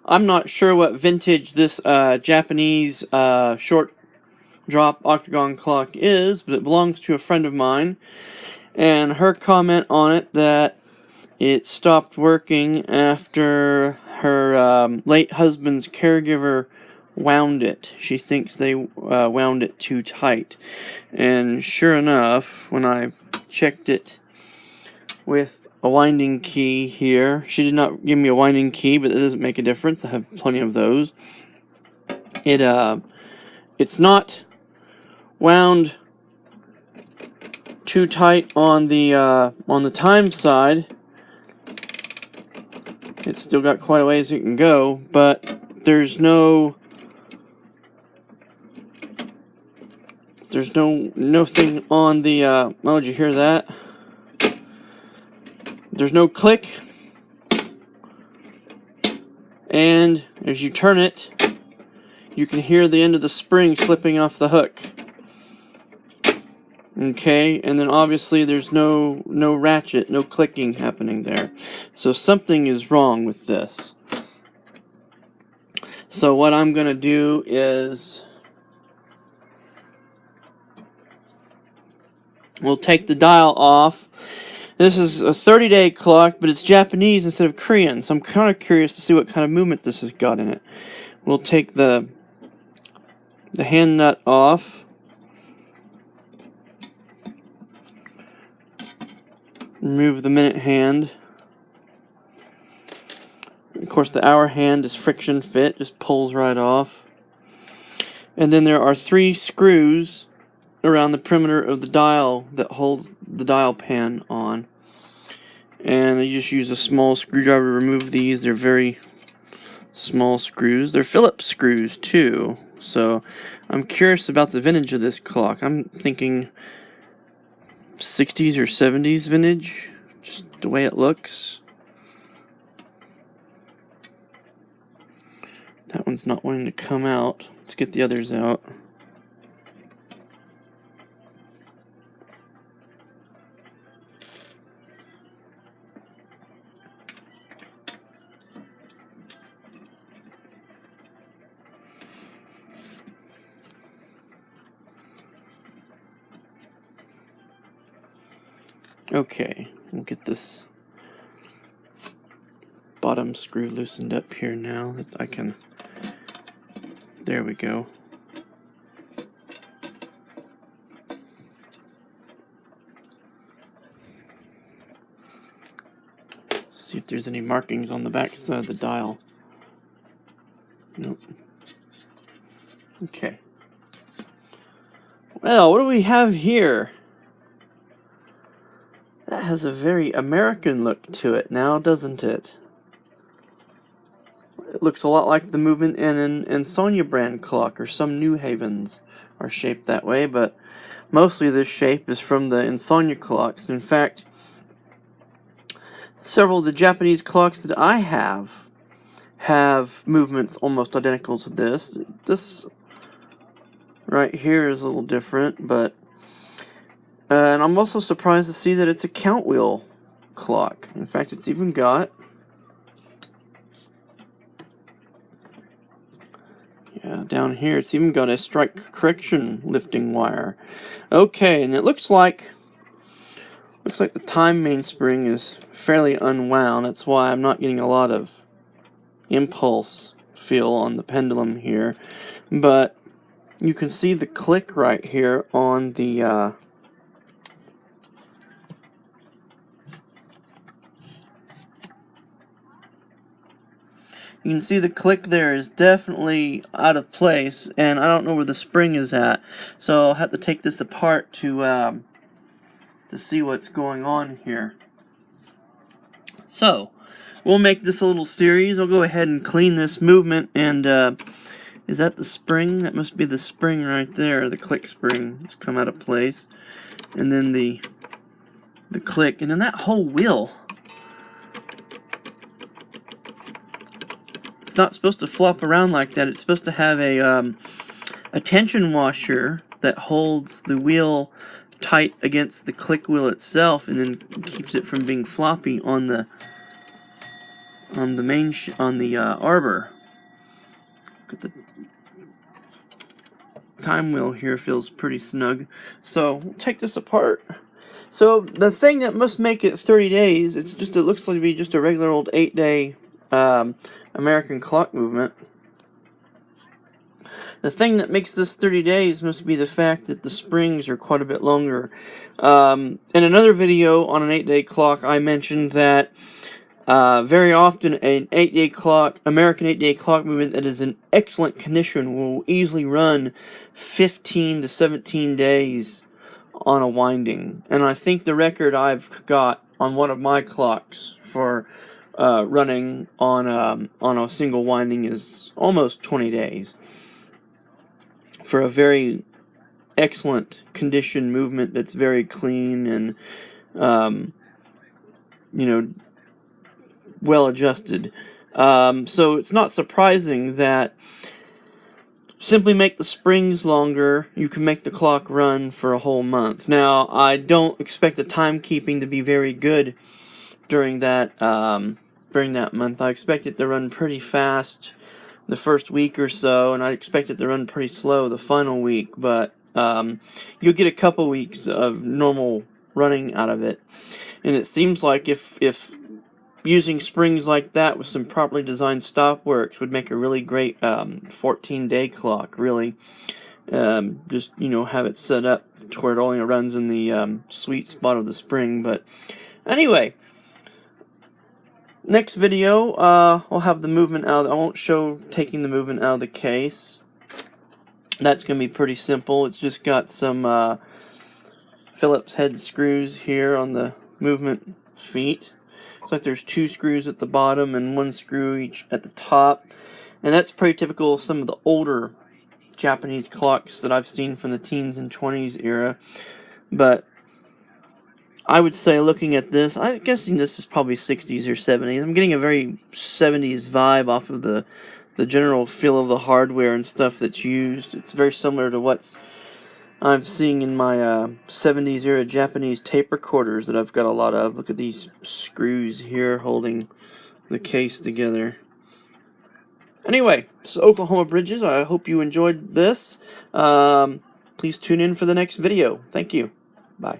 I'm not sure what vintage this Japanese short drop octagon clock is, but it belongs to a friend of mine, and her comment on it that it stopped working after her late husband's caregiver wound it. She thinks they wound it too tight, and sure enough, when I checked it with a winding key here, she did not give me a winding key, but it doesn't make a difference. I have plenty of those. It's not wound too tight on the time side. It's still got quite a ways it can go, but there's no nothing on the oh, did you hear that? There's no click, and as you turn it, you can hear the end of the spring slipping off the hook. Okay, and then obviously there's no ratchet, no clicking happening there. So something is wrong with this. So what I'm going to do is we'll take the dial off. This is a 30-day clock, but it's Japanese instead of Korean, so I'm kind of curious to see what kind of movement this has got in it. We'll take the hand nut off. Remove the minute hand. Of course, the hour hand is friction fit, just pulls right off. And then there are 3 screws around the perimeter of the dial that holds the dial pan on. And you just use a small screwdriver to remove these. They're very small screws. They're Phillips screws too. So I'm curious about the vintage of this clock. I'm thinking 60s or 70s vintage, just the way it looks. That one's not wanting to come out. Let's get the others out. Okay, we'll get this bottom screw loosened up here now that I can. There we go. See if there's any markings on the back side of the dial. Nope. Okay. Well, what do we have here? That has a very American look to it now, doesn't it? It looks a lot like the movement in an Insomnia brand clock, or some New Havens are shaped that way, but mostly this shape is from the Insomnia clocks. In fact, several of the Japanese clocks that I have movements almost identical to this. This right here is a little different, but and I'm also surprised to see that it's a count wheel clock. In fact, it's even got, yeah, down here, it's even got a strike correction lifting wire. Okay, and it looks like the time mainspring is fairly unwound. That's why I'm not getting a lot of impulse feel on the pendulum here. But you can see the click right here on the you can see the click there is definitely out of place, and I don't know where the spring is at. So I'll have to take this apart to see what's going on here. So we'll make this a little series. I'll go ahead and clean this movement, and is that the spring? That must be the spring right there, the click spring. It's come out of place. And then the click, and then that whole wheel. It's not supposed to flop around like that. It's supposed to have a tension washer that holds the wheel tight against the click wheel itself, and then keeps it from being floppy on the on the main on the arbor. Look at the time wheel here, feels pretty snug. So we'll take this apart. So the thing that must make it 30 days, it looks like to be just a regular old 8-day American clock movement. The thing that makes this 30 days must be the fact that the springs are quite a bit longer. In another video on an 8-day clock, I mentioned that very often an 8-day clock, American 8-day clock movement that is in excellent condition will easily run 15 to 17 days on a winding. And I think the record I've got on one of my clocks for running on a single winding is almost 20 days. For a very excellent condition movement that's very clean and, you know, well adjusted. So it's not surprising that simply make the springs longer, you can make the clock run for a whole month. Now, I don't expect the timekeeping to be very good during that month. I expect it to run pretty fast the first week or so, and I expect it to run pretty slow the final week, but you'll get a couple weeks of normal running out of it. And it seems like if using springs like that with some properly designed stopworks would make a really great 14-day clock, really. Just, you know, have it set up to where it only runs in the sweet spot of the spring. But anyway, next video, I'll have the movement out. I won't show taking the movement out of the case. That's going to be pretty simple. It's just got some Phillips head screws here on the movement feet. Looks like there's 2 screws at the bottom and 1 screw each at the top. And that's pretty typical of some of the older Japanese clocks that I've seen from the teens and 20s era. But I would say, looking at this, I'm guessing this is probably 60s or 70s. I'm getting a very 70s vibe off of the general feel of the hardware and stuff that's used. It's very similar to what's I'm seeing in my 70s era Japanese tape recorders that I've got a lot of. Look at these screws here holding the case together. Anyway, this is Oklahoma Bridges. I hope you enjoyed this. Please tune in for the next video. Thank you. Bye.